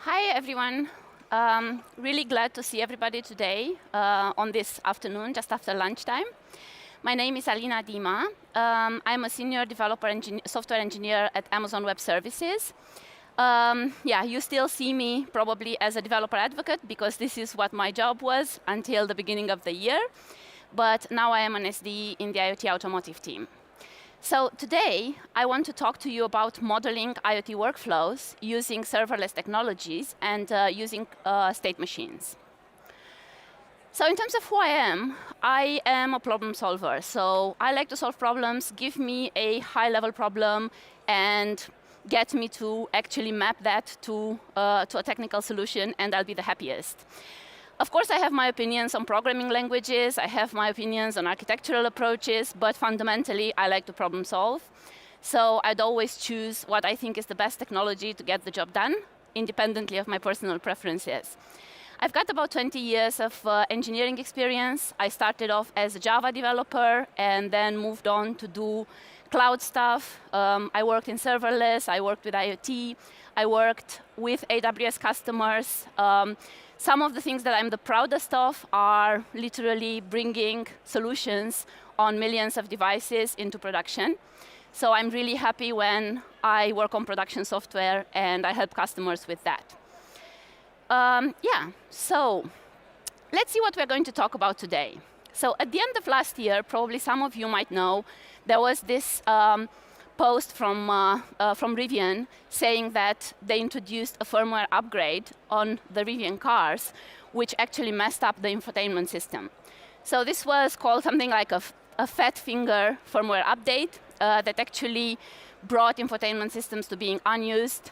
Hi, everyone. Really glad to see everybody today on this afternoon, just after lunchtime. My name is Alina Dima. I'm a senior developer software engineer at Amazon Web Services. Yeah, you still see me probably as a developer advocate because this is what my job was until the beginning of the year. But now I am an SD in the IoT automotive team. So today, I want to talk to you about modeling IoT workflows using serverless technologies and using state machines. So in terms of who I am a problem solver. So I like to solve problems. Give me a high-level problem and get me to actually map that to a technical solution, and I'll be the happiest. Of course, I have my opinions on programming languages, I have my opinions on architectural approaches, but fundamentally, I like to problem solve. So I'd always choose what I think is the best technology to get the job done, independently of my personal preferences. I've got about 20 years of engineering experience. I started off as a Java developer and then moved on to do cloud stuff. I worked in serverless, I worked with IoT, I worked with AWS customers. Some of the things that I'm the proudest of are literally bringing solutions on millions of devices into production. So I'm really happy when I work on production software and I help customers with that. Yeah, so let's see what we're going to talk about today. So at the end of last year, probably some of you might know, there was this post from Rivian saying that they introduced a firmware upgrade on the Rivian cars, which actually messed up the infotainment system. So this was called something like a fat finger firmware update that actually brought infotainment systems to being unused.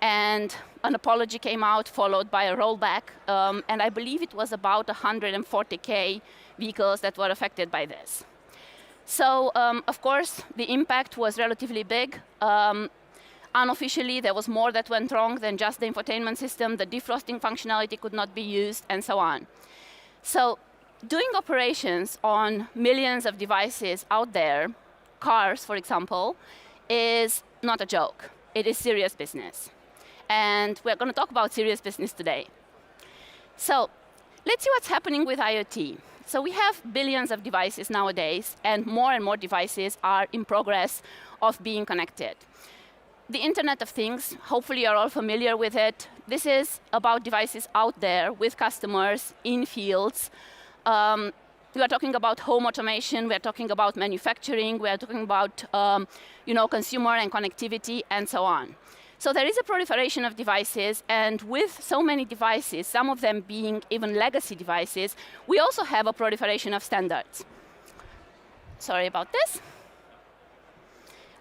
And an apology came out, followed by a rollback. And I believe it was about 140K vehicles that were affected by this. So, of course, the impact was relatively big. Unofficially, there was more that went wrong than just the infotainment system. The defrosting functionality could not be used, and so on. So, doing operations on millions of devices out there, cars, for example, is not a joke. It is serious business. And we're going to talk about serious business today. So, let's see what's happening with IoT. So we have billions of devices nowadays, and more devices are in progress of being connected. The Internet of Things, hopefully you're all familiar with it. This is about devices out there with customers in fields. We are talking about home automation, we are talking about manufacturing, we are talking about consumer and connectivity, and so on. So there is a proliferation of devices, and with so many devices, some of them being even legacy devices, we also have a proliferation of standards. Sorry about this.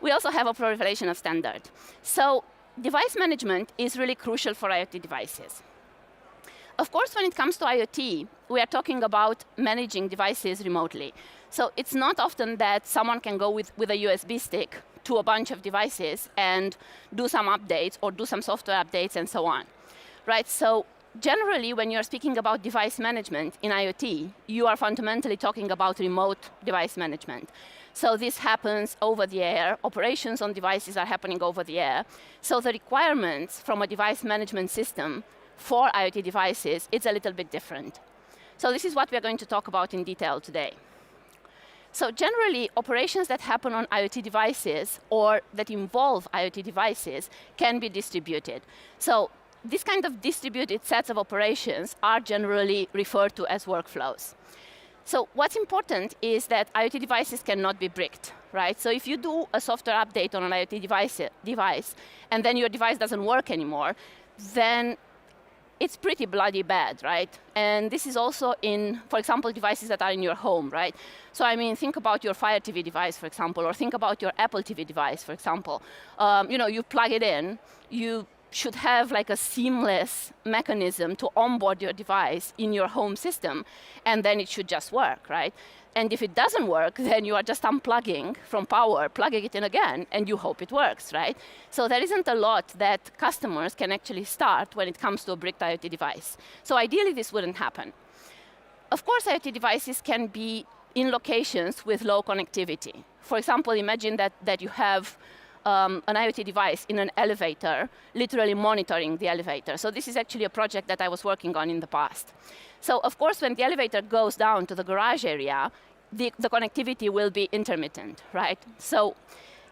We also have a proliferation of standards. So device management is really crucial for IoT devices. Of course, when it comes to IoT, we are talking about managing devices remotely. So it's not often that someone can go with a USB stick to a bunch of devices and do some updates or do some software updates and so on, right? So generally, when you're speaking about device management in IoT, you are fundamentally talking about remote device management. So this happens over the air. Operations on devices are happening over the air. So the requirements from a device management system for IoT devices, it's a little bit different. So this is what we're going to talk about in detail today. So generally, operations that happen on IoT devices or that involve IoT devices can be distributed. So this kind of distributed sets of operations are generally referred to as workflows. So what's important is that IoT devices cannot be bricked, right? So if you do a software update on an IoT device and then your device doesn't work anymore, then it's pretty bloody bad, right? And this is also in, for example, devices that are in your home, right? So I mean, think about your Fire TV device, for example, or think about your Apple TV device, for example. You plug it in, you should have like a seamless mechanism to onboard your device in your home system, and then it should just work, right? And if it doesn't work, then you are just unplugging from power, plugging it in again, and you hope it works, right? So there isn't a lot that customers can actually start when it comes to a bricked IoT device. So ideally, this wouldn't happen. Of course, IoT devices can be in locations with low connectivity. For example, imagine that you have an IoT device in an elevator, literally monitoring the elevator. So this is actually a project that I was working on in the past. So of course, when the elevator goes down to the garage area, the connectivity will be intermittent, right? So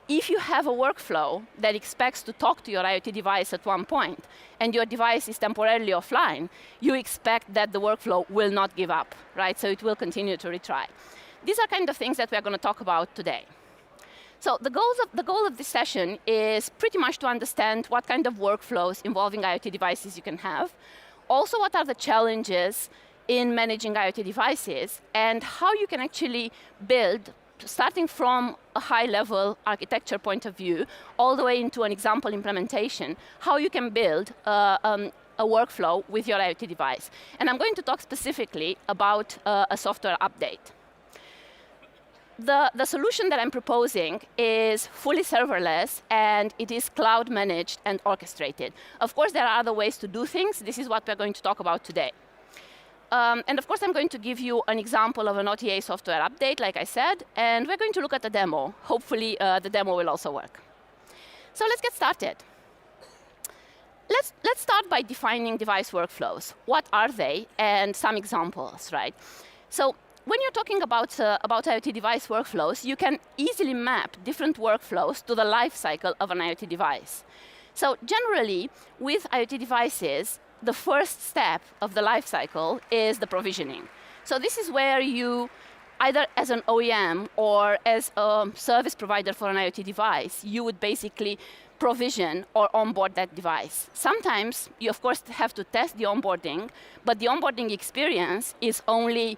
if you have a workflow that expects to talk to your IoT device at one point, and your device is temporarily offline, you expect that the workflow will not give up, right? So it will continue to retry. These are kind of things that we're going to talk about today. So the goal of this session is pretty much to understand what kind of workflows involving IoT devices you can have. Also, what are the challenges in managing IoT devices, and how you can actually build, starting from a high-level architecture point of view, all the way into an example implementation, how you can build a workflow with your IoT device. And I'm going to talk specifically about a software update. The solution that I'm proposing is fully serverless, and it is cloud managed and orchestrated. Of course, there are other ways to do things. This is what we're going to talk about today. And of course, I'm going to give you an example of an OTA software update, like I said, and we're going to look at a demo. Hopefully, the demo will also work. So let's get started. Let's start by defining device workflows. What are they? And some examples, right? So when you're talking about IoT device workflows, you can easily map different workflows to the life cycle of an IoT device. So generally, with IoT devices, the first step of the life cycle is the provisioning. So this is where you, either as an OEM or as a service provider for an IoT device, you would basically provision or onboard that device. Sometimes you, of course, have to test the onboarding, but the onboarding experience is only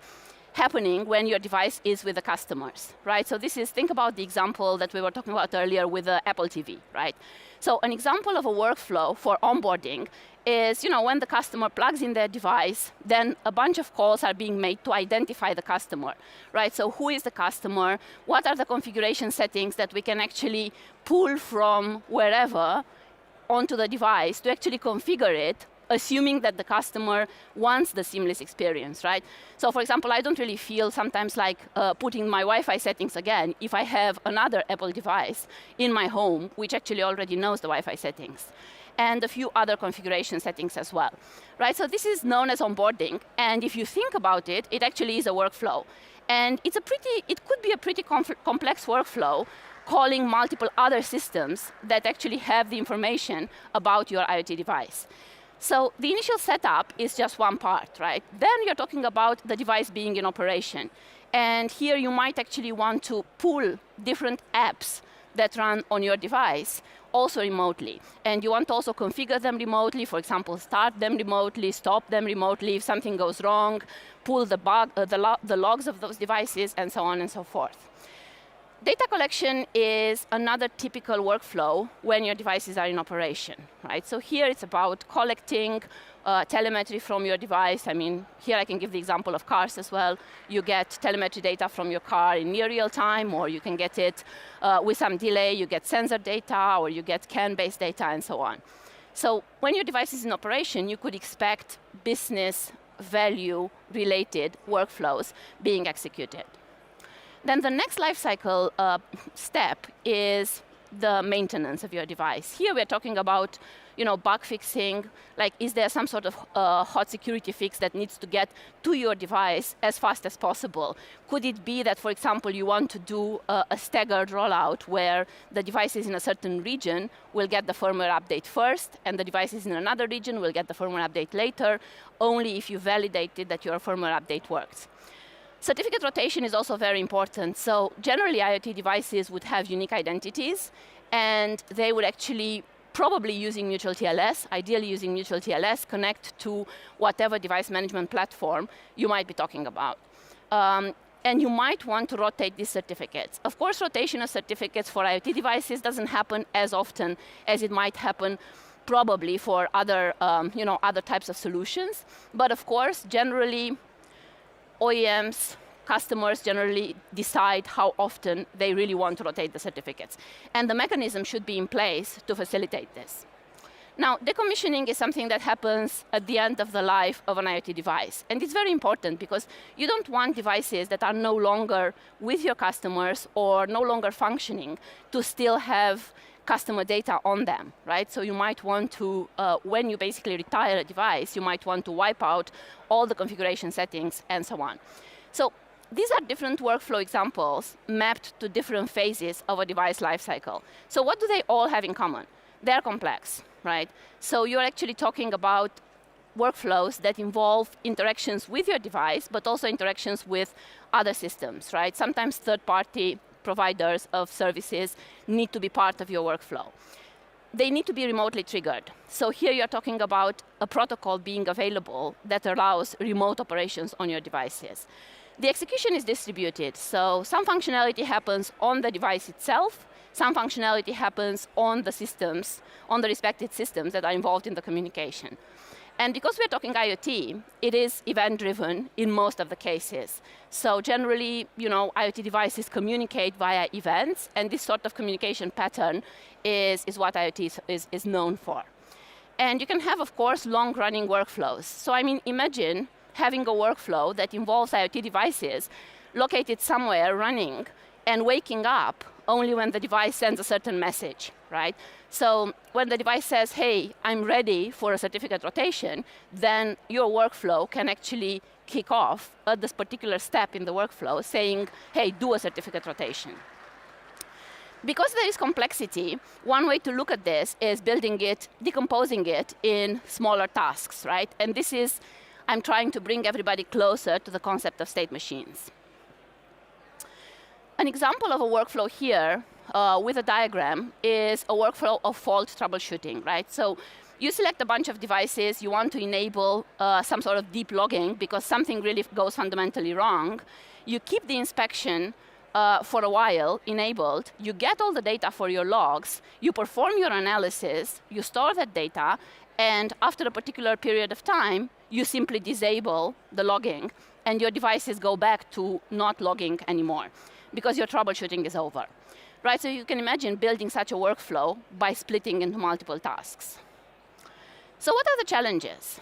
happening when your device is with the customers, right? So this is, think about the example that we were talking about earlier with the Apple TV, right? So an example of a workflow for onboarding is, when the customer plugs in their device, then a bunch of calls are being made to identify the customer, right? So who is the customer? What are the configuration settings that we can actually pull from wherever onto the device to actually configure it, assuming that the customer wants the seamless experience, right? So for example, I don't really feel sometimes like putting my Wi-Fi settings again if I have another Apple device in my home, which actually already knows the Wi-Fi settings, and a few other configuration settings as well, right? So this is known as onboarding, and if you think about it, it actually is a workflow. And it could be a pretty complex workflow, calling multiple other systems that actually have the information about your IoT device. So the initial setup is just one part, right? Then you're talking about the device being in operation. And here you might actually want to pull different apps that run on your device also remotely. And you want to also configure them remotely, for example, start them remotely, stop them remotely if something goes wrong, pull the logs of those devices, and so on and so forth. Data collection is another typical workflow when your devices are in operation, right? So here it's about collecting telemetry from your device. I mean, here I can give the example of cars as well. You get telemetry data from your car in near real time, or you can get it with some delay. You get sensor data, or you get CAN-based data, and so on. So when your device is in operation, you could expect business value-related workflows being executed. Then the next lifecycle step is the maintenance of your device. Here we're talking about, bug fixing. Like, is there some sort of hot security fix that needs to get to your device as fast as possible? Could it be that, for example, you want to do a staggered rollout where the devices in a certain region will get the firmware update first, and the devices in another region will get the firmware update later, only if you validated that your firmware update works. Certificate rotation is also very important. So generally, IoT devices would have unique identities, and they would actually, probably using mutual TLS, ideally using mutual TLS, connect to whatever device management platform you might be talking about. And you might want to rotate these certificates. Of course, rotation of certificates for IoT devices doesn't happen as often as it might happen probably for other, other types of solutions. But of course, generally, OEMs, customers generally decide how often they really want to rotate the certificates. And the mechanism should be in place to facilitate this. Now, decommissioning is something that happens at the end of the life of an IoT device. And it's very important because you don't want devices that are no longer with your customers or no longer functioning to still have customer data on them, right? So you might want to, when you basically retire a device, you might want to wipe out all the configuration settings and so on. So these are different workflow examples mapped to different phases of a device lifecycle. So what do they all have in common? They're complex, right? So you're actually talking about workflows that involve interactions with your device, but also interactions with other systems, right? Sometimes third-party providers of services need to be part of your workflow. They need to be remotely triggered. So here you're talking about a protocol being available that allows remote operations on your devices. The execution is distributed, so some functionality happens on the device itself, some functionality happens on the systems, on the respective systems that are involved in the communication. And because we're talking IoT, it is event-driven in most of the cases. So generally, IoT devices communicate via events, and this sort of communication pattern is what IoT is known for. And you can have, of course, long-running workflows. So imagine having a workflow that involves IoT devices located somewhere running and waking up only when the device sends a certain message, right? So when the device says, hey, I'm ready for a certificate rotation, then your workflow can actually kick off at this particular step in the workflow saying, hey, do a certificate rotation. Because there is complexity, one way to look at this is building it, decomposing it in smaller tasks, right? And this is, I'm trying to bring everybody closer to the concept of state machines. An example of a workflow here with a diagram is a workflow of fault troubleshooting, right? So you select a bunch of devices, you want to enable some sort of deep logging because something really goes fundamentally wrong. You keep the inspection for a while enabled, you get all the data for your logs, you perform your analysis, you store that data, and after a particular period of time, you simply disable the logging, and your devices go back to not logging anymore, because your troubleshooting is over, right? So you can imagine building such a workflow by splitting into multiple tasks. So what are the challenges?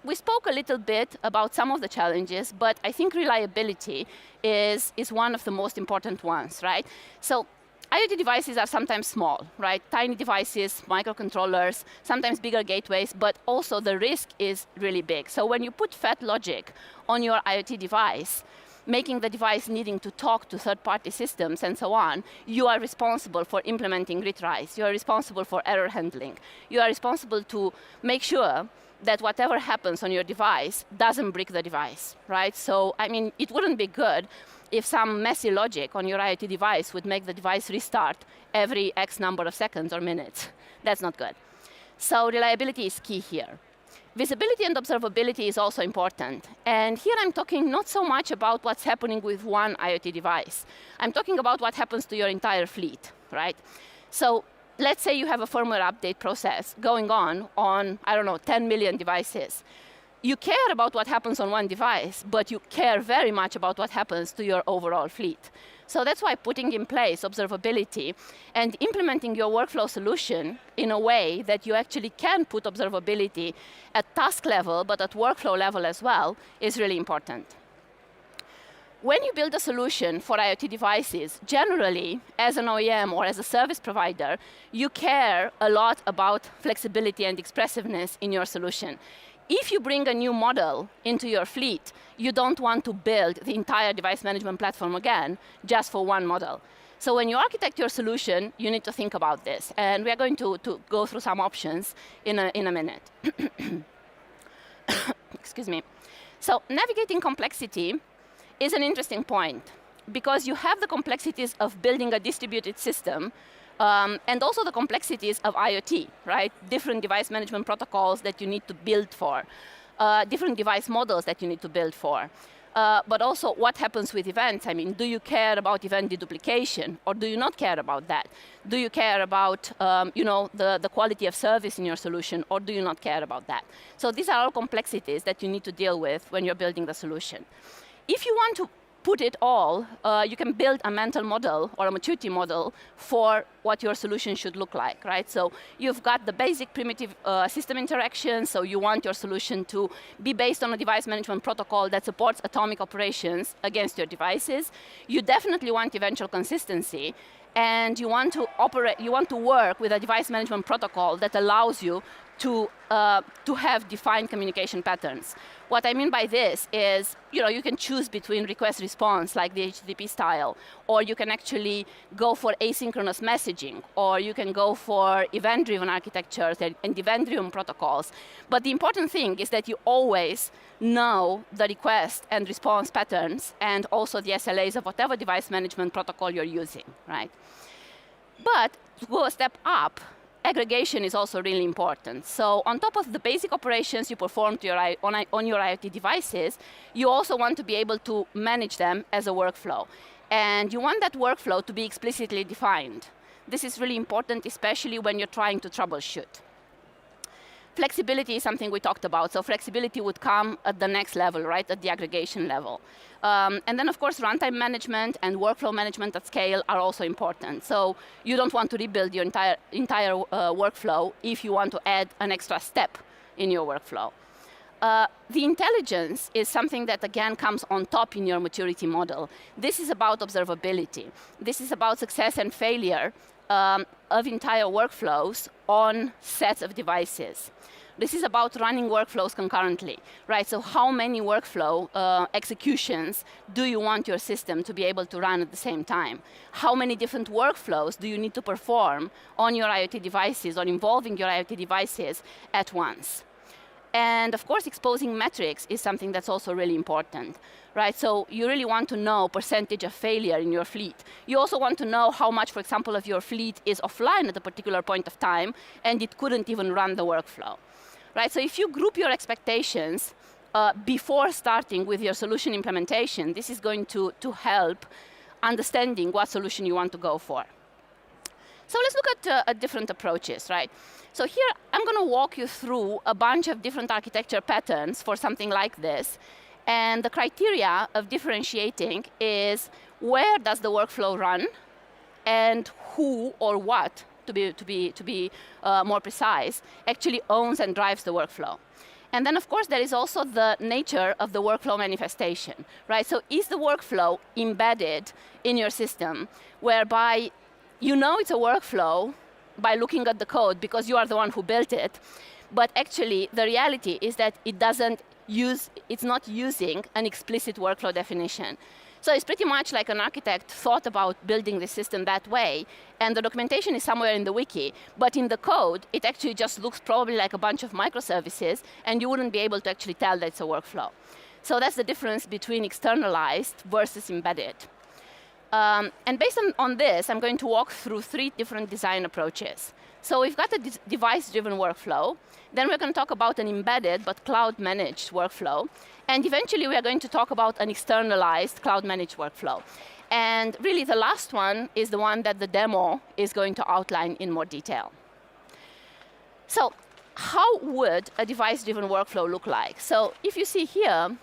We spoke a little bit about some of the challenges, but I think reliability is one of the most important ones, right? So IoT devices are sometimes small, right? Tiny devices, microcontrollers, sometimes bigger gateways, but also the risk is really big. So when you put fat logic on your IoT device, making the device needing to talk to third-party systems and so on, you are responsible for implementing retries. You are responsible for error handling. You are responsible to make sure that whatever happens on your device doesn't break the device, right? So, it wouldn't be good if some messy logic on your IoT device would make the device restart every X number of seconds or minutes. That's not good. So reliability is key here. Visibility and observability is also important. And here I'm talking not so much about what's happening with one IoT device. I'm talking about what happens to your entire fleet, right? So let's say you have a firmware update process going on, I don't know, 10 million devices. You care about what happens on one device, but you care very much about what happens to your overall fleet. So that's why putting in place observability and implementing your workflow solution in a way that you actually can put observability at task level, but at workflow level as well, is really important. When you build a solution for IoT devices, generally, as an OEM or as a service provider, you care a lot about flexibility and expressiveness in your solution. If you bring a new model into your fleet, you don't want to build the entire device management platform again just for one model. So when you architect your solution, you need to think about this. And we are going to go through some options in a minute. Excuse me. So navigating complexity is an interesting point because you have the complexities of building a distributed system and also the complexities of IoT, right? Different device management protocols that you need to build for, different device models that you need to build for. But also what happens with events. Do you care about event deduplication or do you not care about that? Do you care about the quality of service in your solution or do you not care about that? So these are all complexities that you need to deal with when you're building the solution. If you want to put it all, you can build a mental model or a maturity model for what your solution should look like, right? So you've got the basic primitive system interaction, so you want your solution to be based on a device management protocol that supports atomic operations against your devices. You definitely want eventual consistency, and you want to work with a device management protocol that allows you to have defined communication patterns. What I mean by this is, you can choose between request response, like the HTTP style, or you can actually go for asynchronous messaging, or you can go for event-driven architectures and event-driven protocols. But the important thing is that you always know the request and response patterns, and also the SLAs of whatever device management protocol you're using, right? But to go a step up, aggregation is also really important. So on top of the basic operations you perform on your IoT devices, you also want to be able to manage them as a workflow. And you want that workflow to be explicitly defined. This is really important, especially when you're trying to troubleshoot. Flexibility is something we talked about. So flexibility would come at the next level, right, at the aggregation level. And then, of course, runtime management and workflow management at scale are also important. So you don't want to rebuild your entire workflow if you want to add an extra step in your workflow. The intelligence is something that, again, comes on top in your maturity model. This is about observability. This is about success and failure of entire workflows on sets of devices. This is about running workflows concurrently, right? So how many workflow executions do you want your system to be able to run at the same time? How many different workflows do you need to perform on your IoT devices or involving your IoT devices at once? And of course, exposing metrics is something that's also really important, right? So you really want to know percentage of failure in your fleet. You also want to know how much, for example, of your fleet is offline at a particular point of time, and it couldn't even run the workflow, right? So if you group your expectations before starting with your solution implementation, this is going to help understanding what solution you want to go for. So let's look at different approaches, right? So here, I'm going to walk you through a bunch of different architecture patterns for something like this. And the criteria of differentiating is where does the workflow run, and who or what, to be more precise, actually owns and drives the workflow. And then, of course, there is also the nature of the workflow manifestation, right? So is the workflow embedded in your system, whereby you know it's a workflow by looking at the code because you are the one who built it, but actually the reality is that it's not using an explicit workflow definition. So it's pretty much like an architect thought about building the system that way, and the documentation is somewhere in the wiki, but in the code, it actually just looks probably like a bunch of microservices, and you wouldn't be able to actually tell that it's a workflow. So that's the difference between externalized versus embedded. And based on this, I'm going to walk through 3 different design approaches. So we've got a device-driven workflow. Then we're going to talk about an embedded but cloud-managed workflow. And eventually, we are going to talk about an externalized cloud-managed workflow. And really, the last one is the one that the demo is going to outline in more detail. So how would a device-driven workflow look like? So if you see here,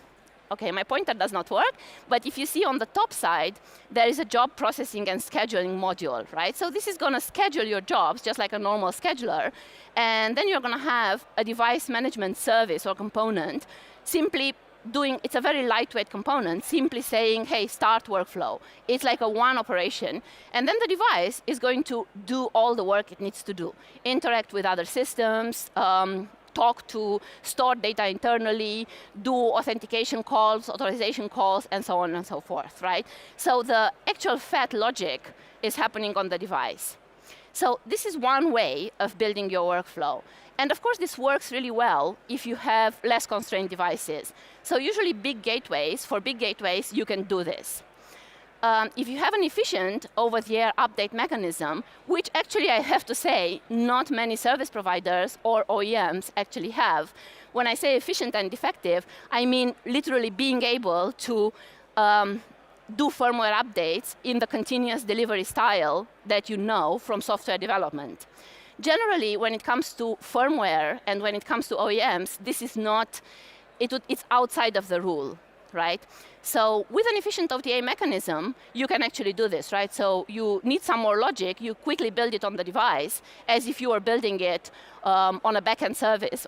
OK, my pointer does not work, but if you see on the top side, there is a job processing and scheduling module, right? So this is going to schedule your jobs just like a normal scheduler, and then you're going to have a device management service or component simply doing, it's a very lightweight component, simply saying, hey, start workflow. It's like a one operation, and then the device is going to do all the work it needs to do, interact with other systems, talk to store data internally, do authentication calls, authorization calls, and so on and so forth, right? So the actual fat logic is happening on the device. So this is one way of building your workflow. And of course, this works really well if you have less constrained devices. So usually for big gateways, you can do this. If you have an efficient over-the-air update mechanism, which actually I have to say, not many service providers or OEMs actually have. When I say efficient and effective, I mean literally being able to do firmware updates in the continuous delivery style that you know from software development. Generally, when it comes to firmware and when it comes to OEMs, this is not, it's outside of the rule, right? So with an efficient OTA mechanism, you can actually do this, right? So you need some more logic. You quickly build it on the device as if you were building it on a backend service.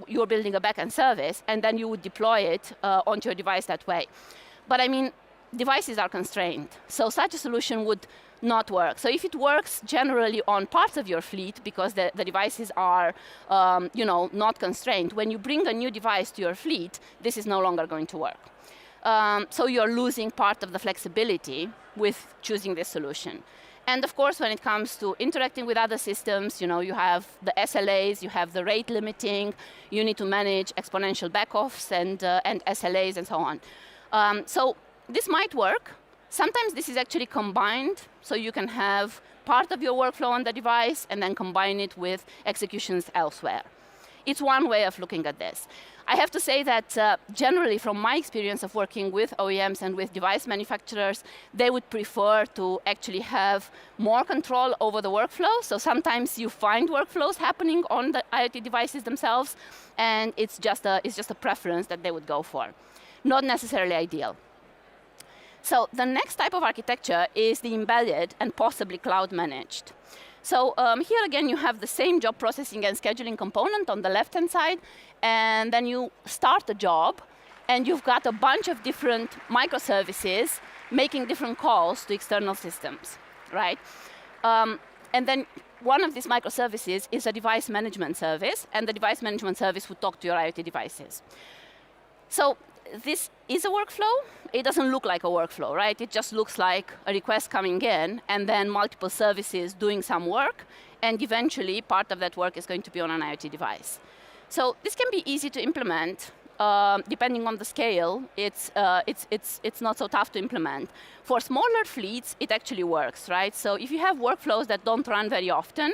You're building a backend service, and then you would deploy it onto your device that way. But I mean, devices are constrained. So such a solution would not work. So if it works generally on parts of your fleet because the devices are not constrained, when you bring a new device to your fleet, this is no longer going to work. So you're losing part of the flexibility with choosing this solution. And of course, when it comes to interacting with other systems, you have the SLAs, you have the rate limiting, you need to manage exponential backoffs and SLAs and so on. So this might work. Sometimes this is actually combined, so you can have part of your workflow on the device and then combine it with executions elsewhere. It's one way of looking at this. I have to say that generally, from my experience of working with OEMs and with device manufacturers, they would prefer to actually have more control over the workflow. So sometimes you find workflows happening on the IoT devices themselves, and it's just a preference that they would go for. Not necessarily ideal. So the next type of architecture is the embedded and possibly cloud managed. So here again, you have the same job processing and scheduling component on the left-hand side, and then you start the job, and you've got a bunch of different microservices making different calls to external systems, right? And then one of these microservices is a device management service, and the device management service would talk to your IoT devices. So this is a workflow. It doesn't look like a workflow, right? It just looks like a request coming in and then multiple services doing some work, and eventually part of that work is going to be on an IoT device. So this can be easy to implement. Depending on the scale, it's not so tough to implement. For smaller fleets, it actually works, right? So if you have workflows that don't run very often,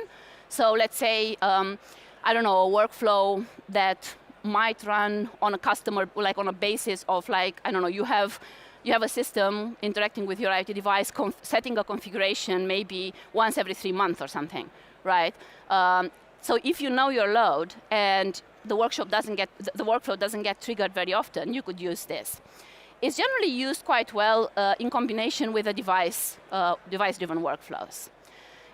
so let's say, I don't know, a workflow that might run on a customer, like on a basis of like, I don't know, you have a system interacting with your IoT device, setting a configuration maybe once every 3 months or something, right? So if you know your load and the workflow doesn't get triggered very often, you could use this. It's generally used quite well in combination with a device-driven workflows.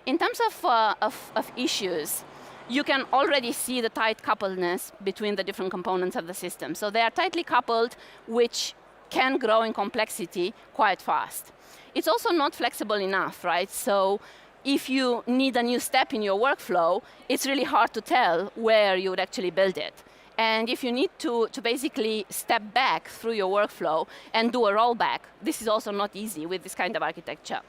In terms of issues, you can already see the tight coupledness between the different components of the system. So they are tightly coupled, which can grow in complexity quite fast. It's also not flexible enough, right? So if you need a new step in your workflow, it's really hard to tell where you would actually build it. And if you need to basically step back through your workflow and do a rollback, this is also not easy with this kind of architecture.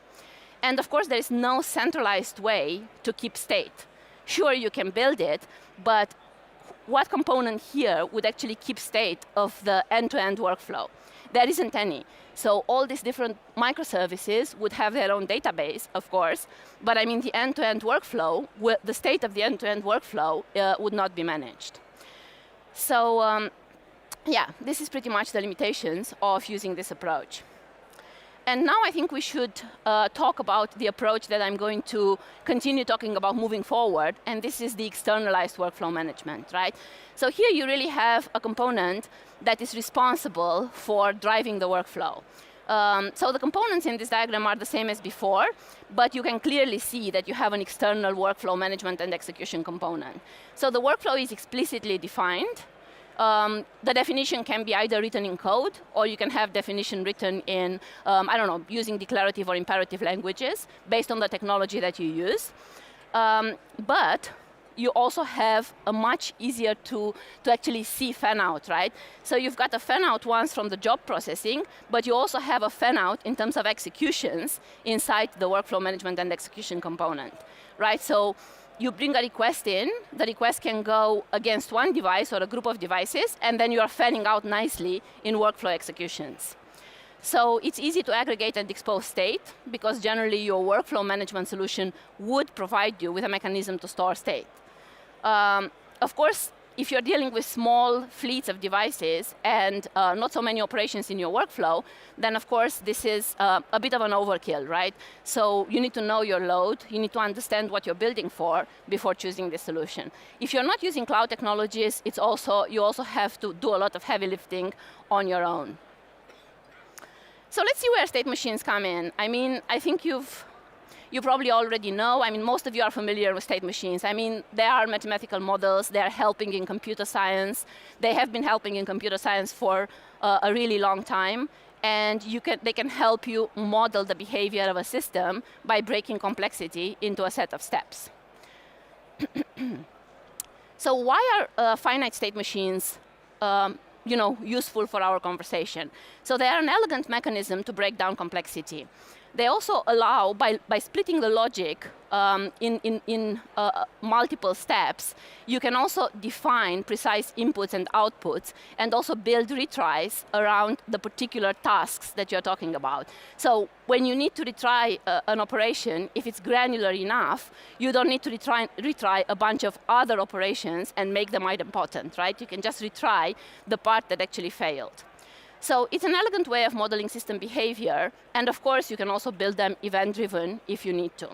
And of course, there is no centralized way to keep state. Sure, you can build it, but what component here would actually keep state of the end-to-end workflow? There isn't any. So all these different microservices would have their own database, of course, but I mean the end-to-end workflow, the state of the end-to-end workflow would not be managed. So yeah, this is pretty much the limitations of using this approach. And now I think we should talk about the approach that I'm going to continue talking about moving forward, and this is the externalized workflow management, right? So here you really have a component that is responsible for driving the workflow. So the components in this diagram are the same as before, but you can clearly see that you have an external workflow management and execution component. So the workflow is explicitly defined. The definition can be either written in code, or you can have definition written in, I don't know, using declarative or imperative languages based on the technology that you use. But you also have a much easier to actually see fan out, right? So you've got a fan out once from the job processing, but you also have a fan out in terms of executions inside the workflow management and execution component, right? So you bring a request in, the request can go against one device or a group of devices, and then you are fanning out nicely in workflow executions. So it's easy to aggregate and expose state, because generally your workflow management solution would provide you with a mechanism to store state. Of course, if you're dealing with small fleets of devices and not so many operations in your workflow, then of course this is a bit of an overkill, right? So you need to know your load, you need to understand what you're building for before choosing the solution. If you're not using cloud technologies, you also have to do a lot of heavy lifting on your own. So let's see where state machines come in. I mean, I think you probably already know, I mean, most of you are familiar with state machines. I mean, they are mathematical models, they are helping in computer science. They have been helping in computer science for a really long time. and they can help you model the behavior of a system by breaking complexity into a set of steps. So why are finite state machines useful for our conversation? So they are an elegant mechanism to break down complexity. They also allow, by splitting the logic in multiple steps, you can also define precise inputs and outputs, and also build retries around the particular tasks that you're talking about. So when you need to retry an operation, if it's granular enough, you don't need to retry a bunch of other operations and make them idempotent, right? You can just retry the part that actually failed. So it's an elegant way of modeling system behavior, and of course you can also build them event-driven if you need to.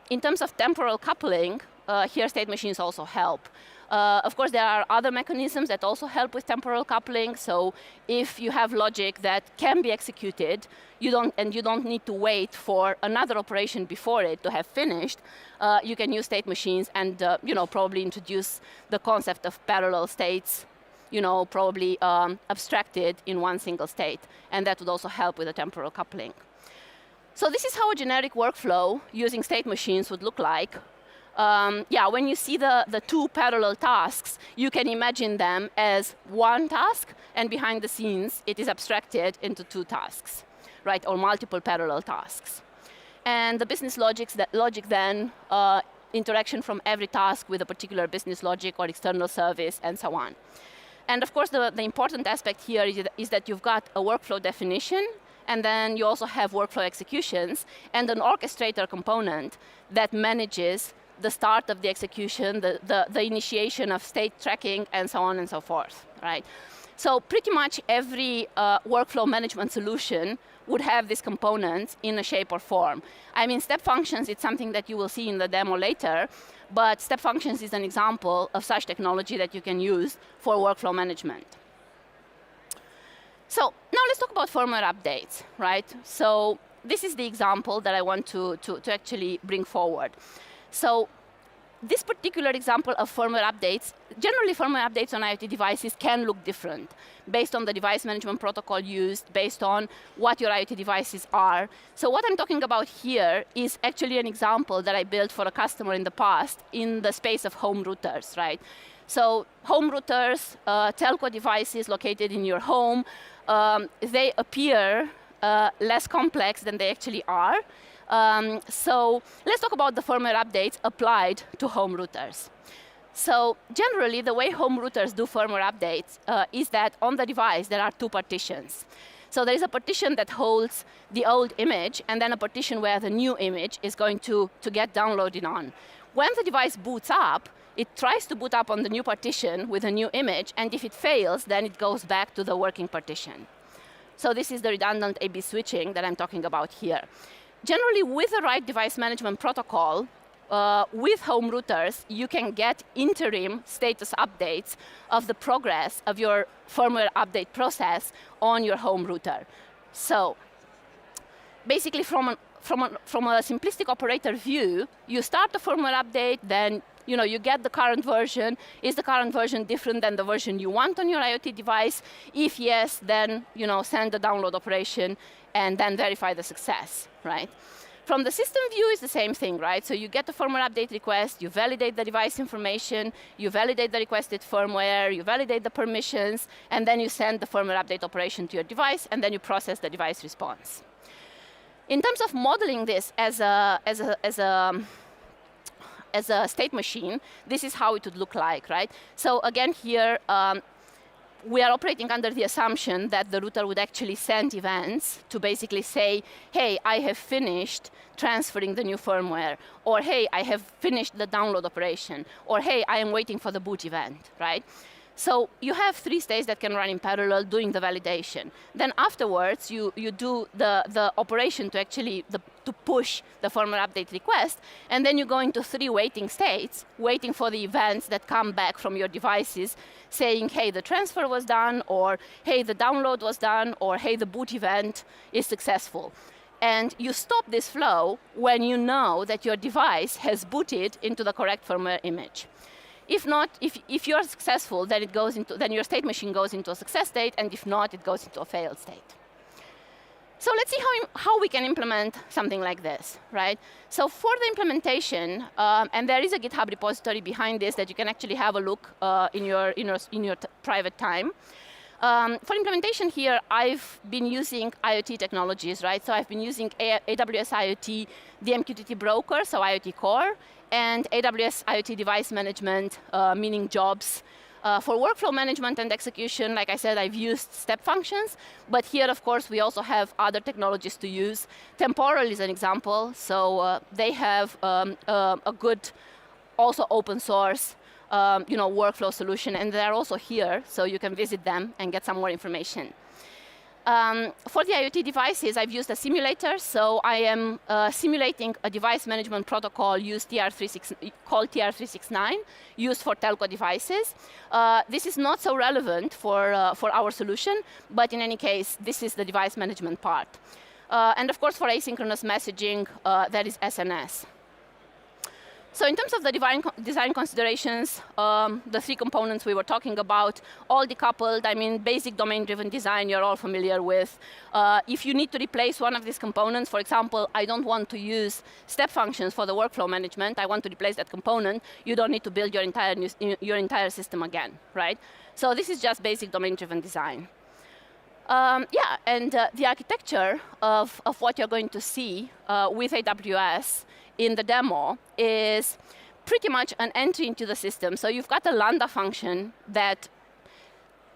In terms of temporal coupling, here state machines also help. Of course, there are other mechanisms that also help with temporal coupling. So if you have logic that can be executed, you don't need to wait for another operation before it to have finished, you can use state machines and probably introduce the concept of parallel states, probably abstracted in one single state. And that would also help with the temporal coupling. So this is how a generic workflow using state machines would look like. When you see the two parallel tasks, you can imagine them as one task, and behind the scenes, it is abstracted into two tasks, right, or multiple parallel tasks. And the business logic then, interaction from every task with a particular business logic or external service, and so on. And of course, the important aspect here is that you've got a workflow definition, and then you also have workflow executions, and an orchestrator component that manages the start of the execution, the initiation of state tracking, and so on and so forth, right? So pretty much every workflow management solution would have these components in a shape or form. I mean, step functions, it's something that you will see in the demo later, but step functions is an example of such technology that you can use for workflow management. So now let's talk about firmware updates, right? So this is the example that I want to actually bring forward. So this particular example of firmware updates, generally firmware updates on IoT devices can look different based on the device management protocol used, based on what your IoT devices are. So what I'm talking about here is actually an example that I built for a customer in the past in the space of home routers, right? So home routers, telco devices located in your home, they appear less complex than they actually are. So let's talk about the firmware updates applied to home routers. So generally, the way home routers do firmware updates is that on the device, there are two partitions. So there is a partition that holds the old image, and then a partition where the new image is going to get downloaded on. When the device boots up, it tries to boot up on the new partition with a new image, and if it fails, then it goes back to the working partition. So this is the redundant A/B switching that I'm talking about here. Generally, with the right device management protocol, with home routers, you can get interim status updates of the progress of your firmware update process on your home router. So basically, from a simplistic operator view, you start the firmware update, then you get the current version. Is the current version different than the version you want on your IoT device? If yes, then send the download operation and then verify the success, right? From the system view, it's the same thing, right? So you get the firmware update request, you validate the device information, you validate the requested firmware, you validate the permissions, and then you send the firmware update operation to your device, and then you process the device response. In terms of modeling this as a state machine, this is how it would look like, right? So again here, we are operating under the assumption that the router would actually send events to basically say, hey, I have finished transferring the new firmware, or hey, I have finished the download operation, or hey, I am waiting for the boot event, right? So you have three states that can run in parallel doing the validation. Then afterwards, you do the operation to actually to push the firmware update request, and then you go into three waiting states, waiting for the events that come back from your devices, saying, hey, the transfer was done, or hey, the download was done, or hey, the boot event is successful. And you stop this flow when you know that your device has booted into the correct firmware image. If not, if you're successful, then then your state machine goes into a success state, and if not, it goes into a failed state. So let's see how we can implement something like this, right? So for the implementation, and there is a GitHub repository behind this that you can actually have a look in your private time. For implementation here, I've been using IoT technologies, right? So I've been using AWS IoT, the MQTT broker, so IoT Core, and AWS IoT device management, meaning jobs. For workflow management and execution, like I said, I've used step functions, but here, of course, we also have other technologies to use. Temporal is an example, so they have a good, also open source, workflow solution, and they're also here, so you can visit them and get some more information. For the IoT devices, I've used a simulator, so I am simulating a device management protocol called TR369, used for telco devices. This is not so relevant for our solution, but in any case, this is the device management part. And of course, for asynchronous messaging, there is SNS. So in terms of the design considerations, the three components we were talking about, all decoupled, I mean, basic domain-driven design you're all familiar with. If you need to replace one of these components, for example, I don't want to use step functions for the workflow management, I want to replace that component, you don't need to build your entire system again, right? So this is just basic domain-driven design. The architecture of what you're going to see with AWS in the demo is pretty much an entry into the system. So you've got a Lambda function that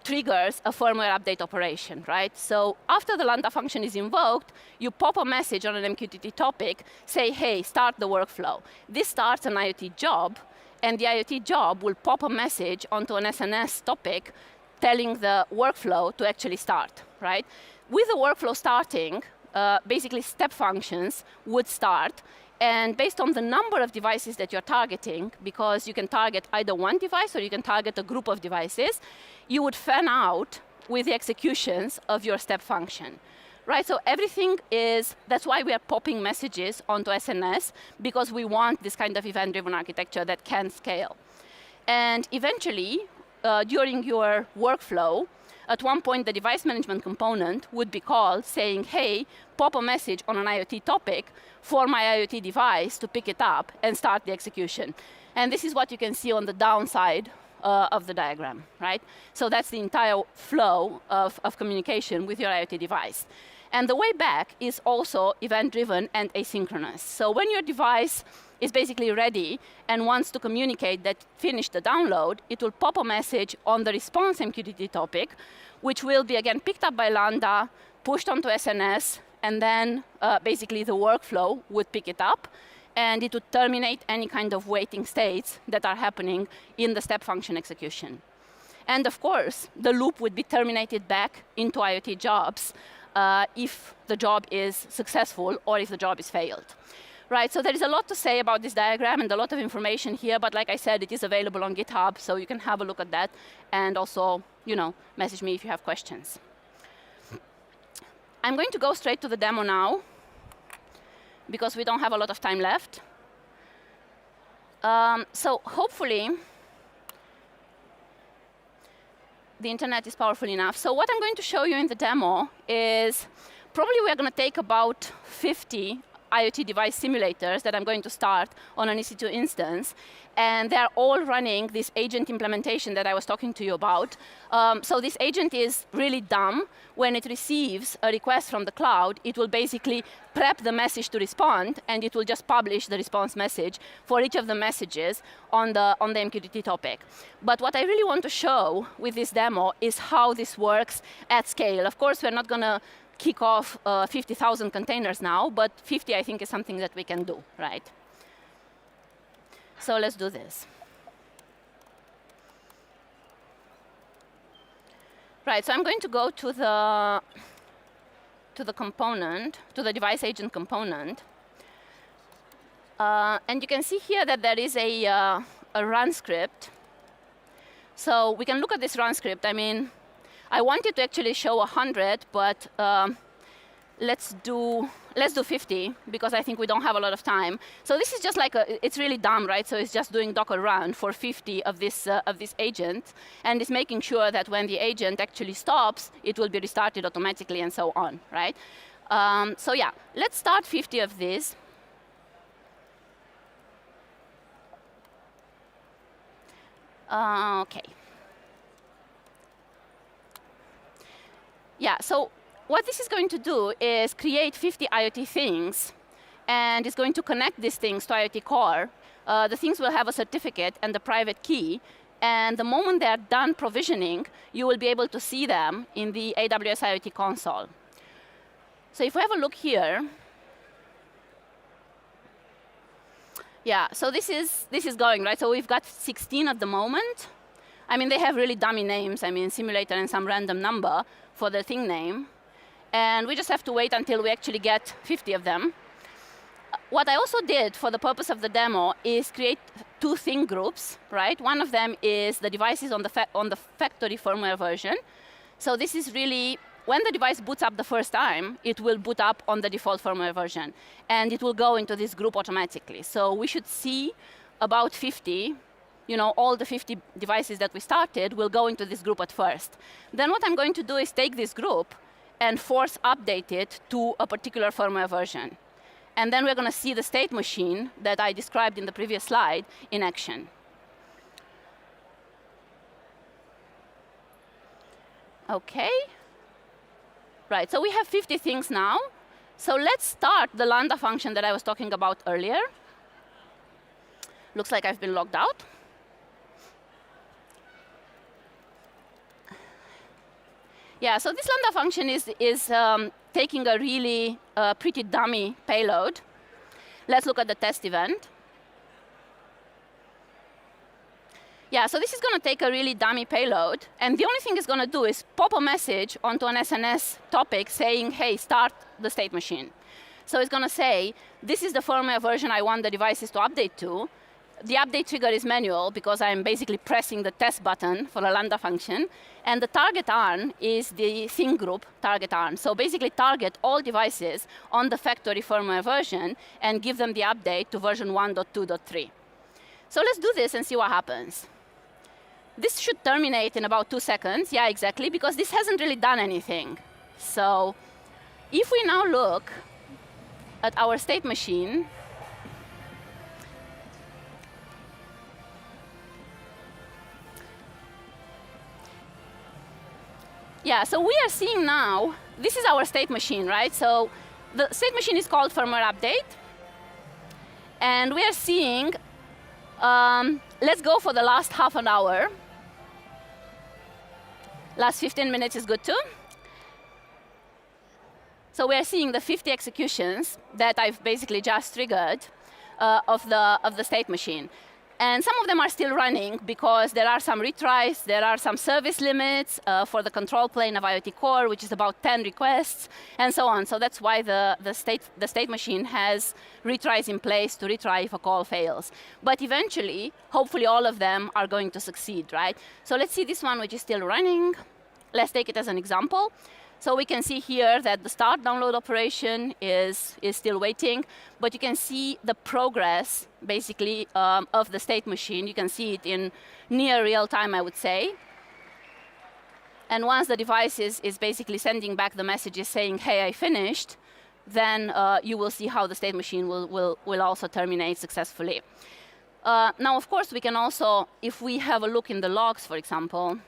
triggers a firmware update operation, right? So after the Lambda function is invoked, you pop a message on an MQTT topic, say, hey, start the workflow. This starts an IoT job, and the IoT job will pop a message onto an SNS topic telling the workflow to actually start, right? With the workflow starting, basically step functions would start, and based on the number of devices that you're targeting, because you can target either one device or you can target a group of devices, you would fan out with the executions of your step function, right? So everything is, that's why we are popping messages onto SNS, because we want this kind of event-driven architecture that can scale. And eventually, during your workflow, at one point, the device management component would be called saying, hey, pop a message on an IoT topic for my IoT device to pick it up and start the execution. And this is what you can see on the downside of the diagram, right? So that's the entire flow of communication with your IoT device. And the way back is also event-driven and asynchronous. So when your device is basically ready and wants to communicate that finished the download, it will pop a message on the response MQTT topic, which will be again picked up by Lambda, pushed onto SNS, and then basically the workflow would pick it up, and it would terminate any kind of waiting states that are happening in the step function execution. And of course, the loop would be terminated back into IoT jobs if the job is successful or if the job is failed. Right, so there is a lot to say about this diagram and a lot of information here, but like I said, it is available on GitHub, so you can have a look at that and also, message me if you have questions. I'm going to go straight to the demo now because we don't have a lot of time left. So hopefully, the internet is powerful enough. So what I'm going to show you in the demo is probably we're going to take about 50 IoT device simulators that I'm going to start on an EC2 instance, and they're all running this agent implementation that I was talking to you about. So this agent is really dumb. When it receives a request from the cloud, it will basically prep the message to respond, and it will just publish the response message for each of the messages on the MQTT topic. But what I really want to show with this demo is how this works at scale. Of course, we're not going to kick off 50,000 containers now, but 50, I think, is something that we can do, right? So let's do this. Right, so I'm going to go to the component, to the device agent component. And you can see here that there is a run script. So we can look at this run script. I mean, I wanted to actually show 100, but let's let's do 50, because I think we don't have a lot of time. So this is just like, it's really dumb, right? So it's just doing Docker run for 50 of this agent, and it's making sure that when the agent actually stops, it will be restarted automatically and so on, right? So yeah, let's start 50 of these. OK. Yeah, so what this is going to do is create 50 IoT things, and it's going to connect these things to IoT Core. The things will have a certificate and the private key, and the moment they're done provisioning, you will be able to see them in the AWS IoT console. So if we have a look here, yeah, so this is going, right? So we've got 16 at the moment. I mean, they have really dummy names. I mean, simulator and some random number for the thing name. And we just have to wait until we actually get 50 of them. What I also did for the purpose of the demo is create 2 thing groups, right? One of them is the devices on the factory firmware version. So this is really, when the device boots up the first time, it will boot up on the default firmware version. And it will go into this group automatically. So we should see about 50, all the 50 devices that we started will go into this group at first. Then what I'm going to do is take this group and force update it to a particular firmware version. And then we're going to see the state machine that I described in the previous slide in action. OK. Right, so we have 50 things now. So let's start the Lambda function that I was talking about earlier. Looks like I've been logged out. Yeah, so this Lambda function is taking a really pretty dummy payload. Let's look at the test event. Yeah, so this is going to take a really dummy payload. And the only thing it's going to do is pop a message onto an SNS topic saying, hey, start the state machine. So it's going to say, this is the firmware version I want the devices to update to. The update trigger is manual, because I'm basically pressing the test button for a Lambda function. And the target arm is the thing group target arm. So basically target all devices on the factory firmware version and give them the update to version 1.2.3. So let's do this and see what happens. This should terminate in about 2 seconds. Yeah, exactly, because this hasn't really done anything. So if we now look at our state machine, yeah, so we are seeing now, this is our state machine, right? So the state machine is called firmware update. And we are seeing, let's go for the last half an hour. Last 15 minutes is good too. So we are seeing the 50 executions that I've basically just triggered of the state machine. And some of them are still running because there are some retries, there are some service limits for the control plane of IoT Core, which is about 10 requests, and so on. So that's why the state machine has retries in place to retry if a call fails. But eventually, hopefully all of them are going to succeed, right? So let's see this one, which is still running. Let's take it as an example. So we can see here that the start download operation is still waiting, but you can see the progress, basically, of the state machine. You can see it in near real time, I would say. And once the device is basically sending back the messages saying, hey, I finished, then you will see how the state machine will also terminate successfully. Now, of course, we can also, if we have a look in the logs, for example,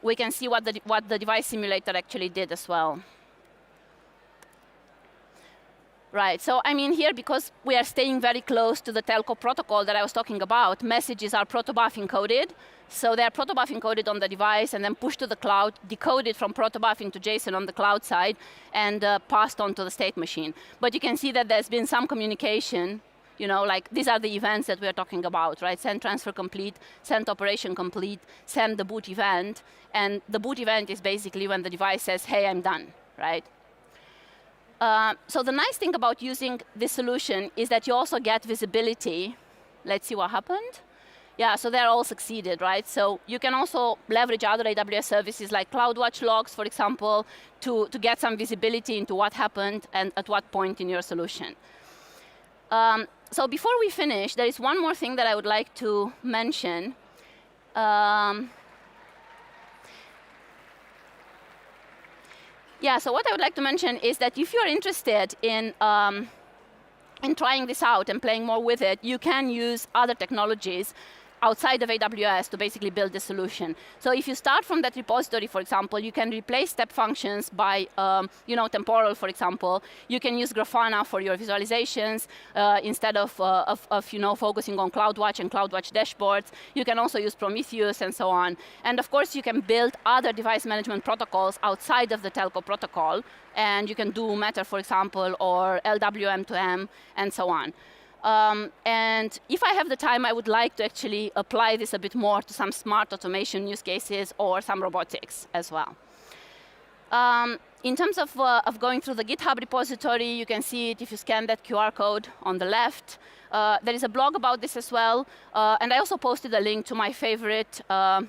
we can see what the device simulator actually did as well. Right, so I mean here, because we are staying very close to the telco protocol that I was talking about, messages are protobuf encoded. So they're protobuf encoded on the device and then pushed to the cloud, decoded from protobuf into JSON on the cloud side, and passed on to the state machine. But you can see that there's been some communication. Like these are the events that we're talking about, right? Send transfer complete, send operation complete, send the boot event. And the boot event is basically when the device says, hey, I'm done, right? So the nice thing about using this solution is that you also get visibility. Let's see what happened. Yeah, so they're all succeeded, right? So you can also leverage other AWS services like CloudWatch logs, for example, to get some visibility into what happened and at what point in your solution. So before we finish, there is one more thing that I would like to mention. Yeah, so what I would like to mention is that if you're interested in trying this out and playing more with it, you can use other technologies outside of AWS to basically build the solution. So if you start from that repository, for example, you can replace step functions by temporal, for example. You can use Grafana for your visualizations instead of focusing on CloudWatch and CloudWatch dashboards. You can also use Prometheus and so on. And of course, you can build other device management protocols outside of the telco protocol. And you can do Matter, for example, or LWM2M, and so on. And if I have the time, I would like to actually apply this a bit more to some smart automation use cases or some robotics as well. In terms of going through the GitHub repository, you can see it if you scan that QR code on the left. There is a blog about this as well. And I also posted a link to my favorite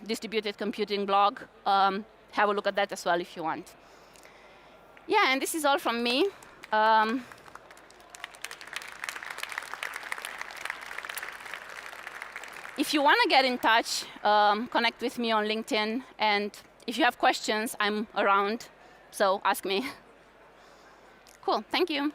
distributed computing blog. Have a look at that as well if you want. Yeah, and this is all from me. If you want to get in touch, connect with me on LinkedIn. And if you have questions, I'm around. So ask me. Cool. Thank you.